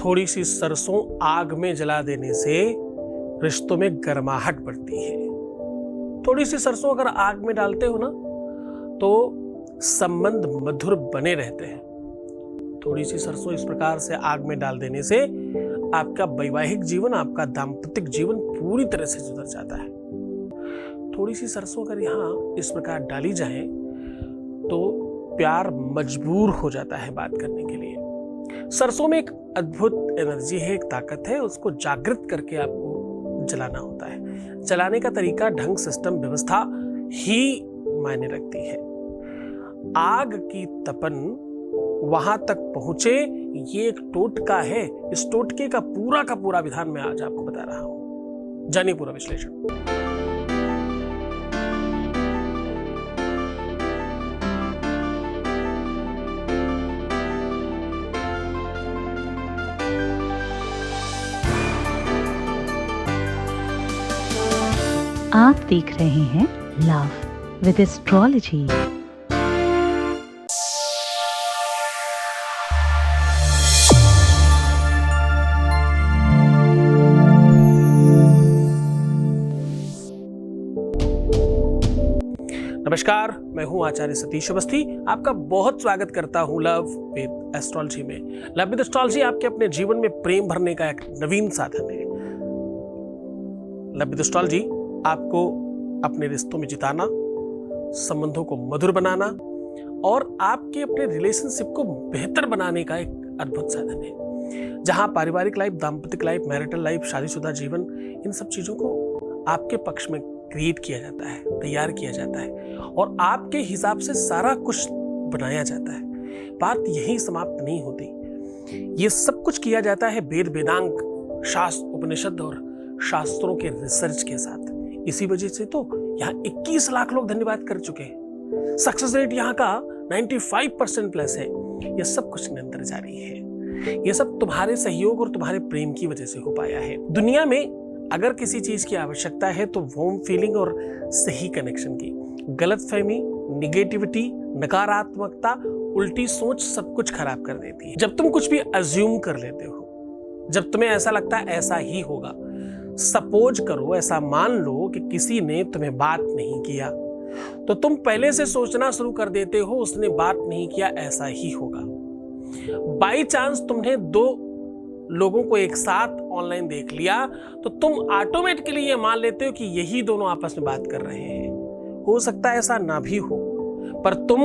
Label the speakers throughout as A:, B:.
A: थोड़ी सी सरसों आग में जला देने से रिश्तों में गर्माहट बढ़ती है। थोड़ी सी सरसों अगर आग में डालते हो ना तो संबंध मधुर बने रहते हैं। थोड़ी सी सरसों इस प्रकार से आग में डाल देने से आपका वैवाहिक जीवन, आपका दाम्पत्य जीवन पूरी तरह से सुधर जाता है। थोड़ी सी सरसों अगर यहाँ इस प्रकार डाली जाए तो प्यार मजबूर हो जाता है बात करने के लिए। सरसों में एक अद्भुत एनर्जी है, एक ताकत है, उसको जागृत करके आपको जलाना होता है। जलाने का तरीका, ढंग, सिस्टम, व्यवस्था ही मायने रखती है। आग की तपन वहां तक पहुंचे, ये एक टोटका है। इस टोटके का पूरा विधान मैं आज आपको बता रहा हूं। जानिए पूरा विश्लेषण।
B: आप देख रहे हैं लव विद एस्ट्रोलॉजी।
A: नमस्कार, मैं हूं आचार्य सतीश अवस्थी। आपका बहुत स्वागत करता हूं लव विद एस्ट्रोलॉजी में। लव विद एस्ट्रोलॉजी आपके अपने जीवन में प्रेम भरने का एक नवीन साधन है। लव विद एस्ट्रोलॉजी आपको अपने रिश्तों में जिताना, संबंधों को मधुर बनाना और आपके अपने रिलेशनशिप को बेहतर बनाने का एक अद्भुत साधन है, जहां पारिवारिक लाइफ, दाम्पत्य लाइफ, मैरिटल लाइफ, शादीशुदा जीवन, इन सब चीजों को आपके पक्ष में क्रिएट किया जाता है, तैयार किया जाता है और आपके हिसाब से सारा कुछ बनाया जाता है। बात यहीं समाप्त नहीं होती। ये सब कुछ किया जाता है वेद, वेदांग, शास्त्र, उपनिषद और शास्त्रों के रिसर्च के साथ। इसी वजह से तो यहाँ 21 लाख लोग धन्यवाद कर चुके हैं। सक्सेस रेट यहाँ का 95% प्लस है। ये सब कुछ निरंतर जारी है। ये सब तुम्हारे सहयोग और तुम्हारे प्रेम की वजह से हो पाया है। दुनिया में अगर किसी चीज की आवश्यकता है तो वार्म फीलिंग और सही कनेक्शन की। गलतफहमी, निगेटिविटी, नकारात्मकता, उल्टी सोच सब कुछ खराब कर देती है। जब तुम कुछ भी अज्यूम कर लेते हो, जब तुम्हें ऐसा लगता है ऐसा ही होगा, सपोज करो, ऐसा मान लो कि किसी ने तुम्हें बात नहीं किया, तो तुम पहले से सोचना शुरू कर देते हो उसने बात नहीं किया, ऐसा ही होगा। बाई चांस तुमने 2 लोगों को एक साथ ऑनलाइन देख लिया तो तुम ऑटोमेटिकली ये मान लेते हो कि यही दोनों आपस में बात कर रहे हैं। हो सकता है ऐसा ना भी हो, पर तुम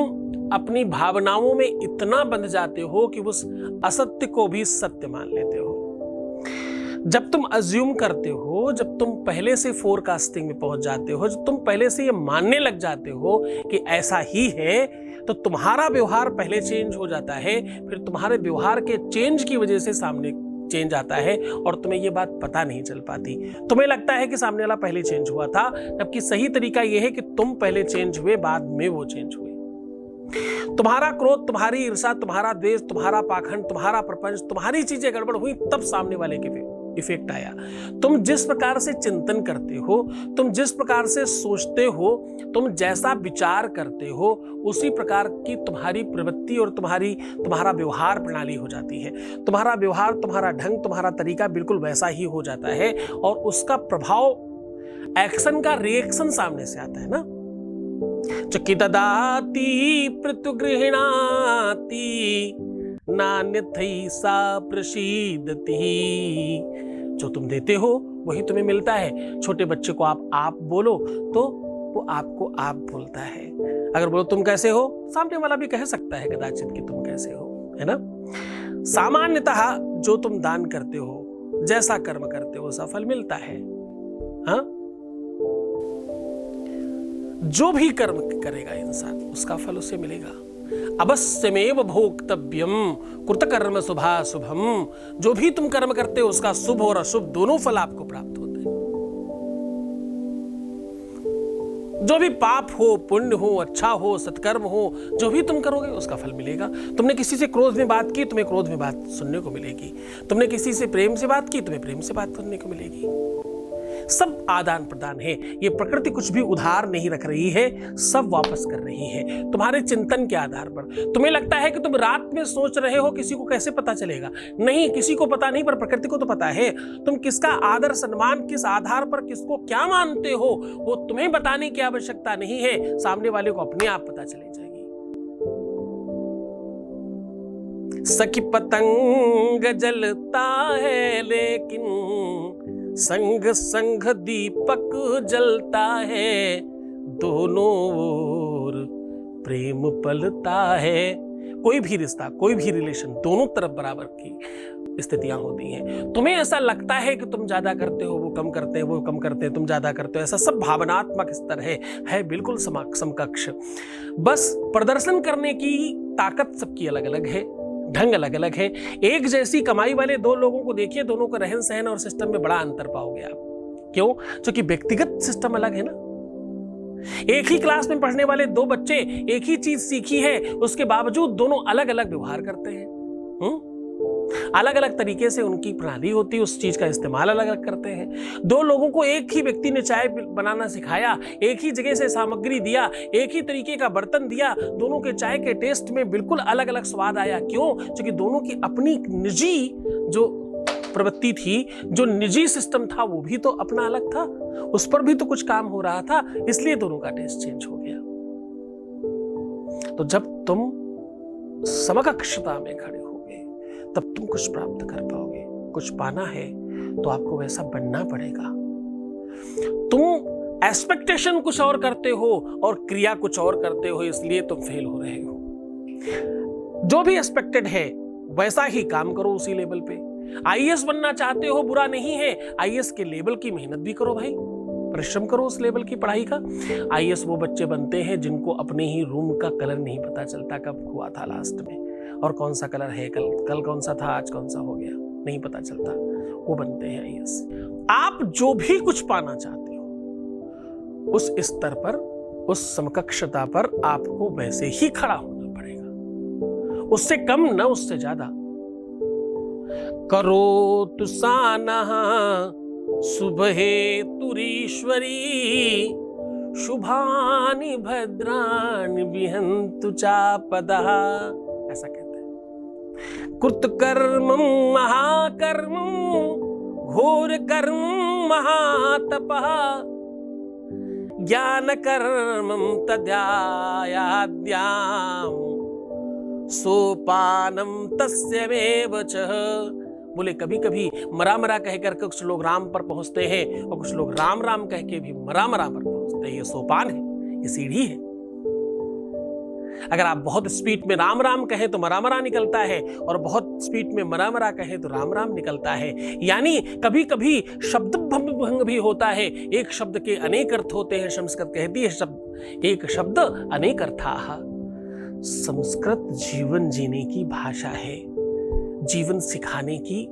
A: अपनी भावनाओं में इतना बंध जाते हो कि उस असत्य को भी सत्य मान लेते हो। जब तुम अज्यूम करते हो, जब तुम पहले से फोरकास्टिंग में पहुंच जाते हो, जब तुम पहले से ये मानने लग जाते हो कि ऐसा ही है, तो तुम्हारा व्यवहार पहले चेंज हो जाता है। फिर तुम्हारे व्यवहार के चेंज की वजह से सामने चेंज आता है और तुम्हें ये बात पता नहीं चल पाती। तुम्हें लगता है कि सामने वाला पहले चेंज हुआ था, जबकि सही तरीका यह है कि तुम पहले चेंज हुए, बाद में वो चेंज हुए। तुम्हारा क्रोध, तुम्हारी ईर्ष्या, तुम्हारा द्वेष, तुम्हारा पाखंड, तुम्हारा प्रपंच, तुम्हारी चीजें गड़बड़ हुई, तब सामने वाले के इफेक्ट आया। तुम जिस प्रकार से चिंतन करते हो, तुम जिस प्रकार से सोचते हो, तुम जैसा विचार करते हो, उसी प्रकार की तुम्हारी प्रवृत्ति और तुम्हारा व्यवहार प्रणाली हो जाती है। तुम्हारा व्यवहार, तुम्हारा ढंग, तुम्हारा तरीका बिल्कुल वैसा ही हो जाता है और उसका प्रभाव, एक्शन का रिएक्शन सामने से आता है ना। चकितदाति प्रत्युगृह्णाति नान्यथै सा प्रसीदति। जो तुम देते हो वही तुम्हें मिलता है। छोटे बच्चे को आप बोलो तो वो आपको आप बोलता है। अगर बोलो तुम कैसे हो, सामने वाला भी कह सकता है कदाचित कि तुम कैसे हो, है ना। सामान्यतः जो तुम दान करते हो, जैसा कर्म करते हो, सफल मिलता है। हाँ, जो भी कर्म करेगा इंसान, उसका फल उसे मिलेगा। अवश्यमेव भोक्तव्यम कृतकर्म शुभाशुभम। जो भी तुम कर्म करते हो उसका शुभ और अशुभ दोनों फल आपको प्राप्त होते हैं। जो भी पाप हो, पुण्य हो, अच्छा हो, सत्कर्म हो, जो भी तुम करोगे उसका फल मिलेगा। तुमने किसी से क्रोध में बात की, तुम्हें क्रोध में बात सुनने को मिलेगी। तुमने किसी से प्रेम से बात की, तुम्हें प्रेम से बात सुनने को मिलेगी। सब आदान प्रदान है। ये प्रकृति कुछ भी उधार नहीं रख रही है, सब वापस कर रही है तुम्हारे चिंतन के आधार पर। तुम्हें लगता है कि तुम रात में सोच रहे हो, किसी को कैसे पता चलेगा? नहीं, किसी को पता नहीं, पर प्रकृति को तो पता है। तुम किसका आदर सम्मान, किस आधार पर किसको क्या मानते हो, वो तुम्हें बताने की आवश्यकता नहीं है, सामने वाले को अपने आप पता चले जाएगी। सखी पतंग जलता है लेकिन संग संग दीपक जलता है, दोनों ओर प्रेम पलता है। कोई भी रिश्ता, कोई भी रिलेशन, दोनों तरफ बराबर की स्थितियां होती हैं। तुम्हें ऐसा लगता है कि तुम ज्यादा करते हो, वो कम करते हैं, वो कम करते हैं, तुम ज्यादा करते हो, ऐसा सब भावनात्मक स्तर है बिल्कुल समकक्ष। बस प्रदर्शन करने की ताकत सबकी अलग अलग है, ढंग अलग अलग है। एक जैसी कमाई वाले दो लोगों को देखिए, दोनों का रहन सहन और सिस्टम में बड़ा अंतर पाओगे आप। क्यों? क्योंकि व्यक्तिगत सिस्टम अलग है ना। एक ही क्लास में पढ़ने वाले दो बच्चे एक ही चीज सीखी है, उसके बावजूद दोनों अलग अलग व्यवहार करते हैं। अलग अलग तरीके से उनकी प्रणाली होती है, उस चीज का इस्तेमाल अलग अलग करते हैं। दो लोगों को एक ही व्यक्ति ने चाय बनाना सिखाया, एक ही जगह से सामग्री दिया, एक ही तरीके का बर्तन दिया, दोनों के चाय के टेस्ट में बिल्कुल अलग अलग स्वाद आया। क्यों? क्योंकि दोनों की अपनी निजी जो प्रवृत्ति थी, जो निजी सिस्टम था, वो भी तो अपना अलग था, उस पर भी तो कुछ काम हो रहा था, इसलिए दोनों का टेस्ट चेंज हो गया। तो जब तुम समकक्षता में खड़े होगे, तब तुम कुछ प्राप्त कर पाओगे। कुछ पाना है तो आपको वैसा बनना पड़ेगा। तुम एक्सपेक्टेशन कुछ और करते हो और क्रिया कुछ और करते हो, इसलिए तुम फेल हो रहे हो। जो भी एक्सपेक्टेड है वैसा ही काम करो, उसी लेवल पे। आईएएस बनना चाहते हो, बुरा नहीं है, आईएएस के लेवल की मेहनत भी करो भाई, परिश्रम करो उस लेवल की पढ़ाई का। आईएएस वो बच्चे बनते हैं जिनको अपने ही रूम का कलर नहीं पता चलता कब हुआ था लास्ट में, और कौन सा कलर है, कल कौन सा था, आज कौन सा हो गया, नहीं पता चलता, वो बनते हैं आईएएस। आप जो भी कुछ पाना चाहते हो, उस स्तर पर, उस समकक्षता पर आपको वैसे ही खड़ा होना पड़ेगा, उससे कम न उससे ज्यादा। करो तुसाना सुबहे तुरीश्वरी, शुभानि भद्राणि विहन्तु चापदः, ऐसा कहते हैं। कृतकर्मं महाकर्मं घोर कर्म महातपः, ज्ञान कर्मं तद्यायाद्याम सोपानम तस्यमेव च। बोले कभी कभी मरा मरा कहकर कुछ लोग राम पर पहुंचते हैं, और कुछ लोग राम राम कह के भी मरा मरा पर पहुंचते हैं। ये सोपान है, ये सीढ़ी है। अगर आप बहुत स्पीड में राम राम कहें तो मरा मरा निकलता है, और बहुत स्पीड में मरा मरा कहें तो राम राम निकलता है। यानी कभी कभी शब्द भंग भी होता है। एक शब्द के अनेक अर्थ होते हैं। संस्कृत कहती है एक शब्द अनेक अर्थाः। संस्कृत जीवन जीने की भाषा है, जीवन सिखाने की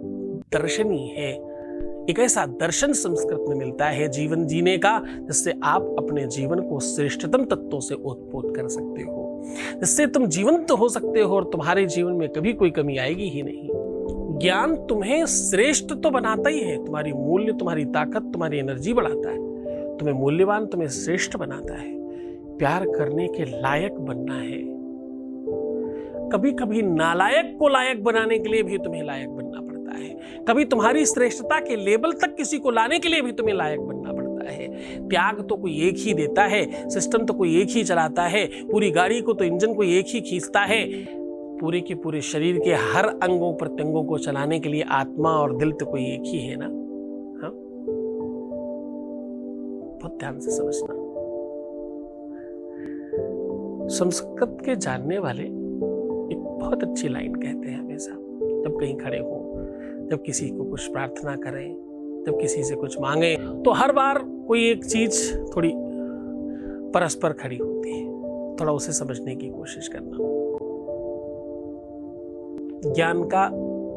A: दर्शनी है। एक ऐसा दर्शन संस्कृत में मिलता है जीवन जीने का, जिससे आप अपने जीवन को श्रेष्ठतम तत्वों से ओतप्रोत कर सकते हो, जिससे तुम जीवंत हो सकते हो, और तुम्हारे जीवन में कभी कोई कमी आएगी ही नहीं। ज्ञान तुम्हें श्रेष्ठ तो बनाता ही है, तुम्हारी मूल्य, तुम्हारी ताकत, तुम्हारी एनर्जी बढ़ाता है, तुम्हें मूल्यवान, तुम्हें श्रेष्ठ बनाता है। प्यार करने के लायक बनना है। कभी कभी नालायक को लायक बनाने के लिए भी तुम्हें लायक बनना पड़ता है। कभी तुम्हारी श्रेष्ठता के लेवल तक किसी को लाने के लिए भी तुम्हें लायक बनना पड़ता है। त्याग तो कोई एक ही देता है, सिस्टम तो कोई एक ही चलाता है, पूरी गाड़ी को तो इंजन कोई एक ही खींचता है। पूरे के पूरे शरीर के हर अंगों प्रत्यंगों को चलाने के लिए आत्मा और दिल तो कोई एक ही है ना। हाँ, बहुत ध्यान से समझना। संस्कृत के जानने वाले बहुत अच्छी लाइन कहते हैं हमेशा, जब कहीं खड़े हो, जब किसी को कुछ प्रार्थना करें, जब किसी से कुछ मांगे, तो हर बार कोई एक चीज थोड़ी परस्पर खड़ी होती है। थोड़ा उसे समझने की कोशिश करना। ज्ञान का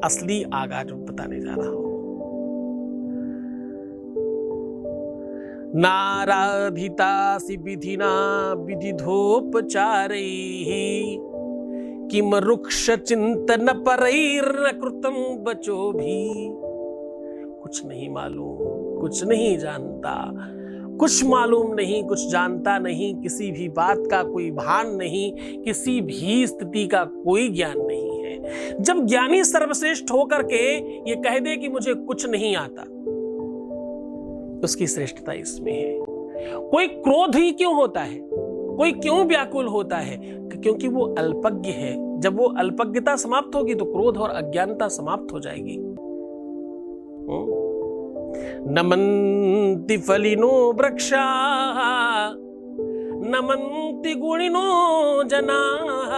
A: असली आगाज बताने जा रहा हूं। नाराधितासि विधिना विदिधोपचारैः, किम रुक्ष चिंतन परैर्न कृतम बचो भी। कुछ नहीं मालूम, कुछ नहीं जानता, कुछ मालूम नहीं, कुछ जानता नहीं, किसी भी बात का कोई भान नहीं, किसी भी स्थिति का कोई ज्ञान नहीं है। जब ज्ञानी सर्वश्रेष्ठ होकर के ये कह दे कि मुझे कुछ नहीं आता, उसकी श्रेष्ठता इसमें है। कोई क्रोध ही क्यों होता है, कोई क्यों व्याकुल होता है? क्योंकि वो अल्पज्ञ है। जब वो अल्पज्ञता समाप्त होगी तो क्रोध और अज्ञानता समाप्त हो जाएगी। नमन्ति फलिनो वृक्षा नमन्ति गुणिनो जनाः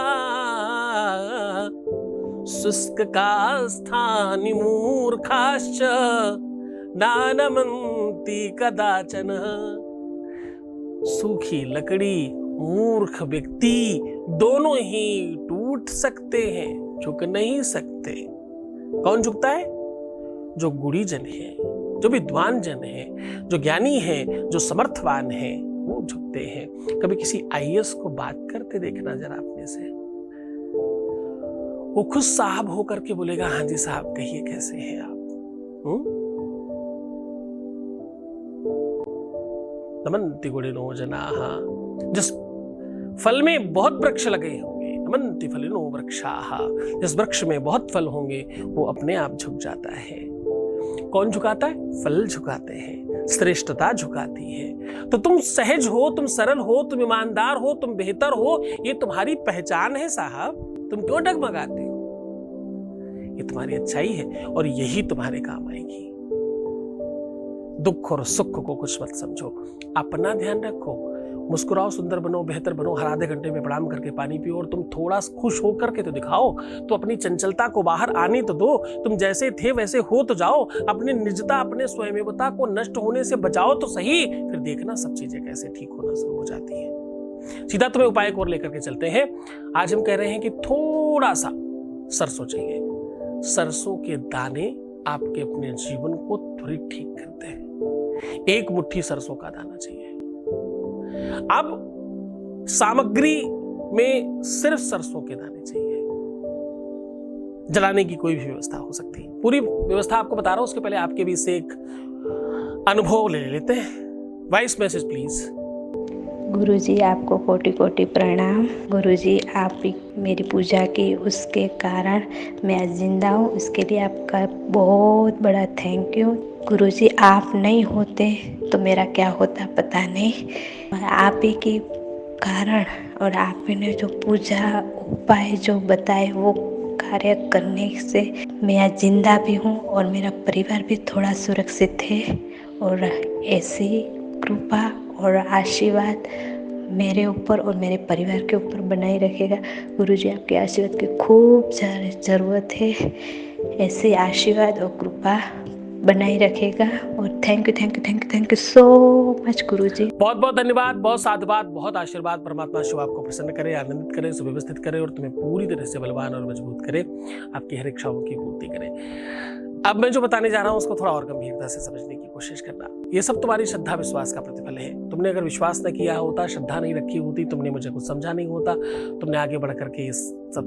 A: शुष्क कास्थानि मूर्खाश्च नानमन्ति कदाचन। सूखी लकड़ी, मूर्ख व्यक्ति दोनों ही टूट सकते हैं, झुक नहीं सकते। कौन झुकता है? जो गुणीजन है, जो विद्वान जन है, जो ज्ञानी है, जो समर्थवान है, वो झुकते हैं। कभी किसी आईएएस को बात करते देखना जरा अपने से, वो खुद साहब होकर के बोलेगा, हाँ जी साहब कहिए कैसे हैं आप। नमन्ति गुणिनो जनाः, जिस फल में बहुत वृक्ष लगे होंगे, नमन्ति फलिनो वृक्षाः, जिस वृक्ष में बहुत फल होंगे वो अपने आप झुक जाता है। कौन झुकाता है? फल झुकाते हैं, श्रेष्ठता झुकाती है। तो तुम सहज हो, तुम सरल हो, तुम ईमानदार हो, तुम बेहतर हो, ये तुम्हारी पहचान है साहब। तुम क्यों डगमगाते हो? ये तुम्हारी अच्छाई है और यही तुम्हारे काम आएगी। दुख और सुख को कुछ मत समझो, अपना ध्यान रखो, मुस्कुराओ, सुंदर बनो, बेहतर बनो, हर आधे घंटे में प्रणाम करके पानी पियो और तुम थोड़ा खुश हो करके तो दिखाओ। तो अपनी चंचलता को बाहर आने तो दो, तुम जैसे थे वैसे हो तो जाओ, अपनी निजता, अपने स्वयंता को नष्ट होने से बचाओ तो सही, फिर देखना सब चीजें कैसे ठीक होना शुरू हो जाती है। सीधा तुम्हें उपाय को लेकर के चलते हैं। आज हम कह रहे हैं कि थोड़ा सा सरसों चाहिए। सरसों के दाने आपके अपने जीवन को त्वरित ठीक करते हैं। एक मुट्ठी सरसों का दाना चाहिए। अब सामग्री में सिर्फ सरसों के दाने चाहिए। जलाने की कोई भी व्यवस्था हो सकती है, पूरी व्यवस्था आपको बता रहा हूं। उसके पहले आपके भी से एक अनुभव ले लेते हैं। Voice message please.
C: गुरुजी आपको कोटि कोटि प्रणाम। गुरुजी आप मेरी पूजा की, उसके कारण मैं आज जिंदा हूँ, इसके लिए आपका बहुत बड़ा थैंक यू। गुरुजी आप नहीं होते तो मेरा क्या होता पता नहीं। आप ही के कारण और आप ही ने जो पूजा उपाय जो बताए वो कार्य करने से मैं आज जिंदा भी हूँ और मेरा परिवार भी थोड़ा सुरक्षित है। और ऐसी कृपा और आशीर्वाद मेरे ऊपर और मेरे परिवार के ऊपर बनाए रखेगा। गुरुजी आपके आशीर्वाद की खूब ज़रूरत है। ऐसे आशीर्वाद और कृपा बनाए रखेगा। और थैंक यू सो मच गुरुजी।
A: बहुत बहुत धन्यवाद, बहुत साधुवाद, बहुत आशीर्वाद। परमात्मा शिव आपको प्रसन्न करे, आनंदित करे, सुव्यवस्थित करे और तुम्हें पूरी तरह से बलवान और मजबूत करे, आपकी हर इच्छाओं की पूर्ति करे। अब मैं जो बताने जा रहा हूं उसको थोड़ा और गंभीरता से समझने की कोशिश करना। ये सब तुम्हारी श्रद्धा विश्वास का प्रतिफल है। तुमने अगर विश्वास न किया होता, श्रद्धा नहीं रखी होती, तुमने मुझे कुछ समझा नहीं होता, तुमने आगे बढ़ करके इस सब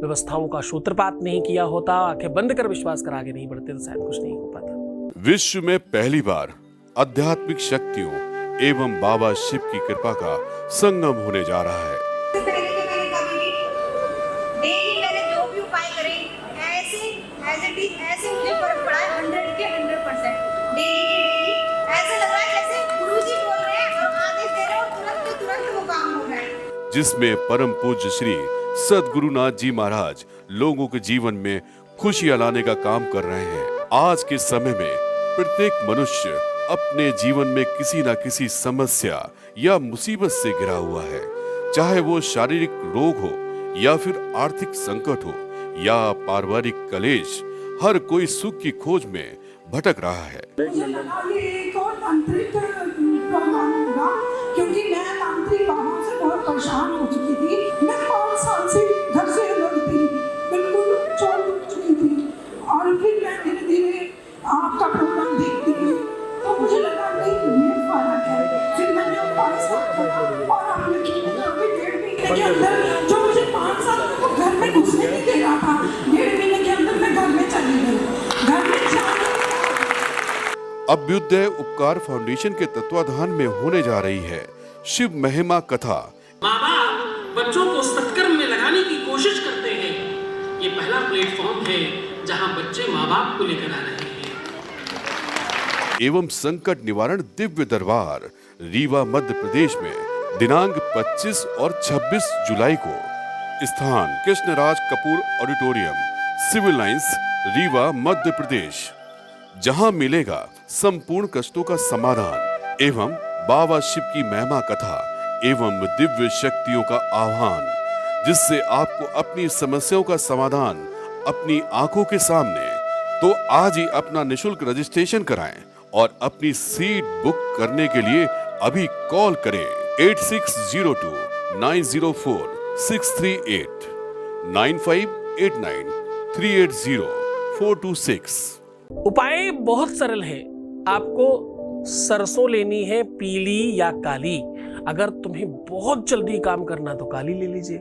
A: व्यवस्थाओं का सूत्रपात नहीं किया होता, आंखें बंद कर विश्वास कर आगे नहीं बढ़ते, तो शायद कुछ नहीं हो पाता।
D: विश्व में पहली बार आध्यात्मिक शक्तियों एवं बाबा शिव की कृपा का संगम होने जा रहा है। जिसमें परम पूज्य श्री सद्गुरुनाथ जी महाराज लोगों के जीवन में खुशियां लाने का काम कर रहे हैं। आज के समय में प्रत्येक मनुष्य अपने जीवन में किसी न किसी समस्या या मुसीबत से घिरा हुआ है, चाहे वो शारीरिक रोग हो या फिर आर्थिक संकट हो या पारिवारिक कलेश। हर कोई सुख की खोज में भटक रहा है।
E: क्योंकि मैं तांत्रिक बाबा से बहुत परेशान हो चुकी थी। मैं 5 साल से घर से अलग थी, बिल्कुल छोड़ चुकी थी। और फिर मैं धीरे धीरे आपका प्रोग्राम देखती गई तो मुझे लगा नहीं ये फर्क है। फिर मैंने उपाय स्टार्ट किया और आपने किया 1.5 महीने के अंदर जो मुझे 5 साल तक घर में घुसने नहीं दे रहा था, 1.5 महीने के अंदर मैं घर में चली गई। घर में
D: अभ्युदय उपकार फाउंडेशन के तत्वाधान में होने जा रही है शिव महिमा कथा।
A: माँ बाप बच्चों को सत्कर्म में लगाने की कोशिश करते हैं। ये पहला प्लेटफॉर्म है जहाँ बच्चे माँ बाप को लेकर आ रहे हैं।
D: एवं संकट निवारण दिव्य दरबार रीवा मध्य प्रदेश में दिनांक 25 और 26 जुलाई को। स्थान Krishnaraj Kapoor auditorium, civil lines, Rewa Madhya Pradesh. जहां मिलेगा संपूर्ण कष्टों का समाधान एवं बाबा शिव की महिमा कथा एवं दिव्य शक्तियों का आह्वान, जिससे आपको अपनी समस्याओं का समाधान अपनी आंखों के सामने। तो आज ही अपना निशुल्क रजिस्ट्रेशन कराएं और अपनी सीट बुक करने के लिए अभी कॉल करें 8602 904 638 9589 380 426।
A: उपाय बहुत सरल है। आपको सरसों लेनी है, पीली या काली। अगर तुम्हें बहुत जल्दी काम करना तो काली ले लीजिए।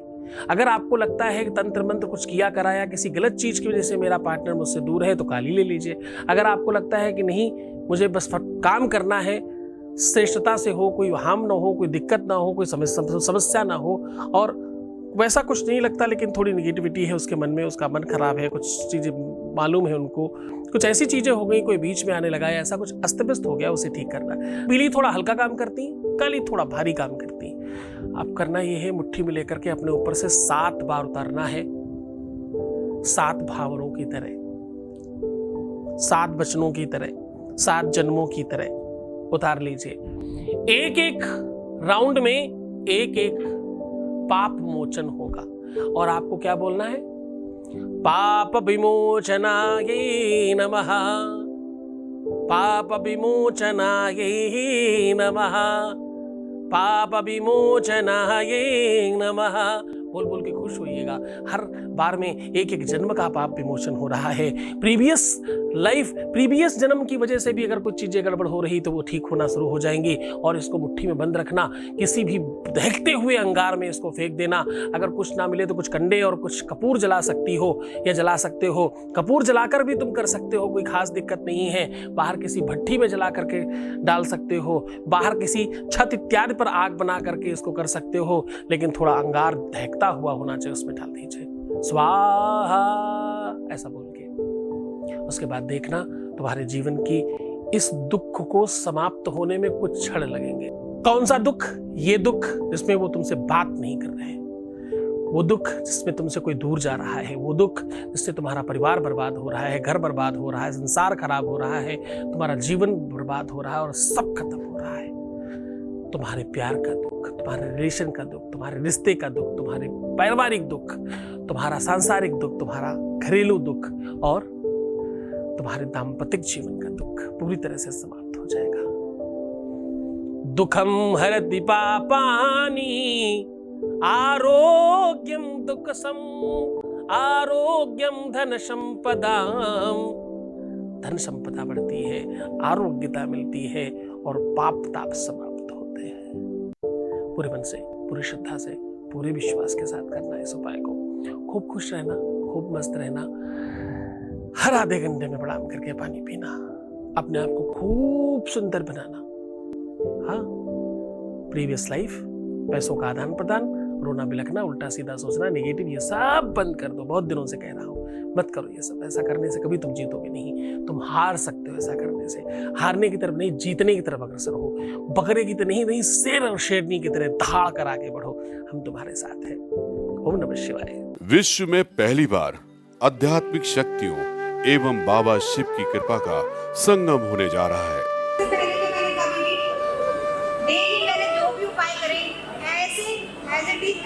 A: अगर आपको लगता है कि तंत्र मंत्र कुछ किया कराया किसी गलत चीज की वजह से मेरा पार्टनर मुझसे दूर है तो काली ले लीजिए। अगर आपको लगता है कि नहीं मुझे बस काम करना है, श्रेष्ठता से हो, कोई हार्म ना हो, कोई दिक्कत ना हो, कोई समस्या ना हो, और वैसा कुछ नहीं लगता लेकिन थोड़ी निगेटिविटी है उसके मन में, उसका मन खराब है, कुछ चीज़ें मालूम है उनको, कुछ ऐसी चीज़ें हो गई, कोई बीच में आने लगा है, ऐसा कुछ अस्त व्यस्त हो गया, उसे ठीक करना। पीली थोड़ा हल्का काम करती, काली थोड़ा भारी काम करती। अब करना ये है, मुट्ठी में लेकर के अपने ऊपर से 7 बार उतारना है, 7 भावरों की तरह, 7 वचनों की तरह, 7 जन्मों की तरह उतार लीजिए। एक एक राउंड में एक एक पाप मोचन होगा और आपको क्या बोलना है? पाप विमोचनाय नमः, पाप विमोचनाय नमः, पाप विमोचनाय नमः। बोल बोल के खुश होइएगा। हर बार में एक एक जन्म का पाप विमोचन हो रहा है। प्रीवियस जन्म की वजह से भी अगर कुछ चीजें गड़बड़ हो रही तो वो ठीक होना शुरू हो जाएंगी। और इसको मुट्ठी में बंद रखना, किसी भी दहकते हुए अंगार में इसको फेंक देना। अगर कुछ ना मिले तो कुछ कंडे और कुछ कपूर जला सकती हो या जला सकते हो। कपूर जलाकर भी तुम कर सकते हो, कोई खास दिक्कत नहीं है। बाहर किसी भट्टी में जला करके डाल सकते हो, बाहर किसी छत इत्यादि पर आग बना करके इसको कर सकते हो, लेकिन थोड़ा अंगार दहकता हुआ होना चाहिए, उसमें डाल दीजिए स्वाहा ऐसा बोल के। उसके बाद देखना तुम्हारे जीवन की इस दुख को समाप्त होने में कुछ क्षण लगेंगे। कौन सा दुख? ये दुख जिसमें वो तुमसे बात नहीं कर रहे हैं, वो दुख जिसमें तुमसे कोई दूर जा रहा है, वो दुख जिससे तुम्हारा परिवार बर्बाद हो रहा है, घर बर्बाद हो रहा है, संसार खराब हो रहा है, तुम्हारा जीवन बर्बाद हो रहा है और सब खत्म हो रहा है। तुम्हारे प्यार का दुख, तुम्हारे रिलेशन का दुख, तुम्हारे रिश्ते का दुख, तुम्हारे पारिवारिक दुख, तुम्हारा सांसारिक दुख, तुम्हारा घरेलू दुख और तुम्हारे दाम्पतिक जीवन का दुख पूरी तरह से समाप्त हो जाएगा। दुखम हरति पापानि आरोग्यम दुःखसम आरोग्यम धन संपदाम। धन संपदा बढ़ती है, आरोग्यता मिलती है और पाप ताप समाप्त होते हैं। पूरे मन से, पूरी श्रद्धा से, पूरे विश्वास के साथ करना इस उपाय को। खूब खुश रहना, खूब मस्त रहना, हर आधे घंटे में प्रणाम करके पानी पीना, अपने आप को खूब सुंदर बनाना। हाँ, प्रीवियस लाइफ, पैसों का आदान प्रदान, रोना बिलखना, उल्टा सीधा सोचना, नेगेटिव, ये सब बंद कर दो। बहुत दिनों से कह रहा हूँ मत करो ये सब। ऐसा करने से कभी तुम जीतोगे नहीं, तुम हार सकते हो। ऐसा करने से हारने की तरफ नहीं, जीतने की तरफ अग्रसर हो। बकरे की तरह नहीं, शेर और शेरनी की तरह दहाड़ कर आगे बढ़ो। हम तुम्हारे साथ हैं। ओम नमः शिवाय।
D: विश्व में पहली बार आध्यात्मिक शक्तियों एवं बाबा शिव की कृपा का संगम होने जा रहा है।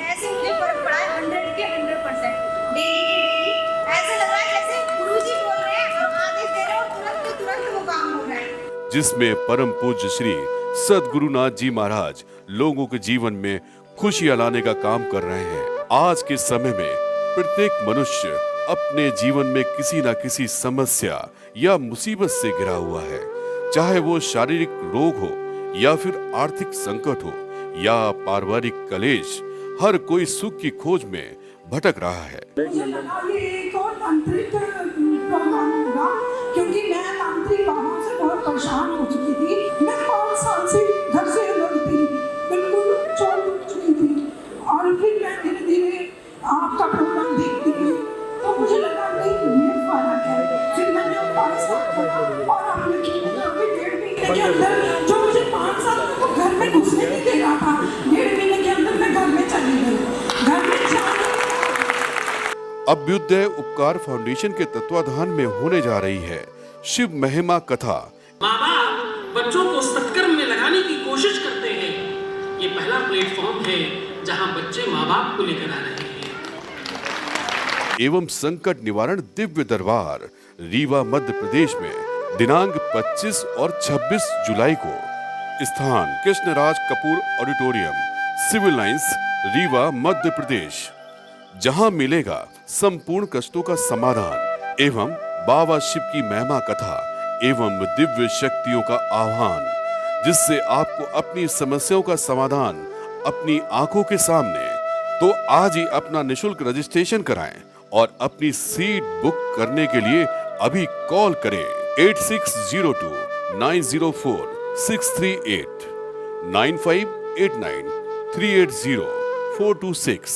F: ऐसे मुझे फर्क पड़ा है 100 के 100%। डेली ऐसे लग रहा है जैसे गुरुजी बोल रहे हैं और आदेश दे रहे हैं और तुरंत वो काम हो रहा है।
D: जिसमें परम पूज्य श्री सद्गुरुनाथ जी महाराज लोगों के जीवन में खुशियां लाने का काम कर रहे हैं। आज के समय में प्रत्येक मनुष्य अपने जीवन में किसी न किसी समस्या या मुसीबत से घिरा हुआ है। चाहे वो शारीरिक रोग हो या फिर आर्थिक संकट हो या पारिवारिक कलेश, हर कोई सुख की खोज में भटक रहा है।
E: मुझे लगा ये एक और तांत्रिक प्रोग्राम होगा, क्योंकि मैं तांत्रिक बाहों से बहुत परेशान हूँ। के अंदर जो मुझे 5 साल तक वो घर में घुसने नहीं दे रहा था, 1.5 महीने के अंदर मैं घर में चली गई। घर में जाने
D: अभ्युदय उपकार फाउंडेशन के तत्वाधान में होने जा रही है शिव महिमा कथा।
A: माँ बाप बच्चों को सत्कर्म में लगाने की कोशिश करते हैं। ये पहला प्लेटफॉर्म है जहाँ बच्चे माँ बाप को लेकर आ रहे हैं।
D: एवं संकट निवारण दिव्य दरबार रीवा मध्य प्रदेश में दिनांक 25 और 26 जुलाई को। स्थान Krishnaraj Kapoor auditorium, civil lines, Rewa Madhya Pradesh. जहां मिलेगा संपूर्ण कष्टों का समाधान एवं बाबा शिव की महिमा कथा एवं दिव्य शक्तियों का आह्वान, जिससे आपको अपनी समस्याओं का समाधान अपनी आंखों के सामने। तो आज ही अपना निशुल्क रजिस्ट्रेशन कराएं और अपनी सीट बुक करने के लिए अभी कॉल करें 8602 904 638 9589 380 426।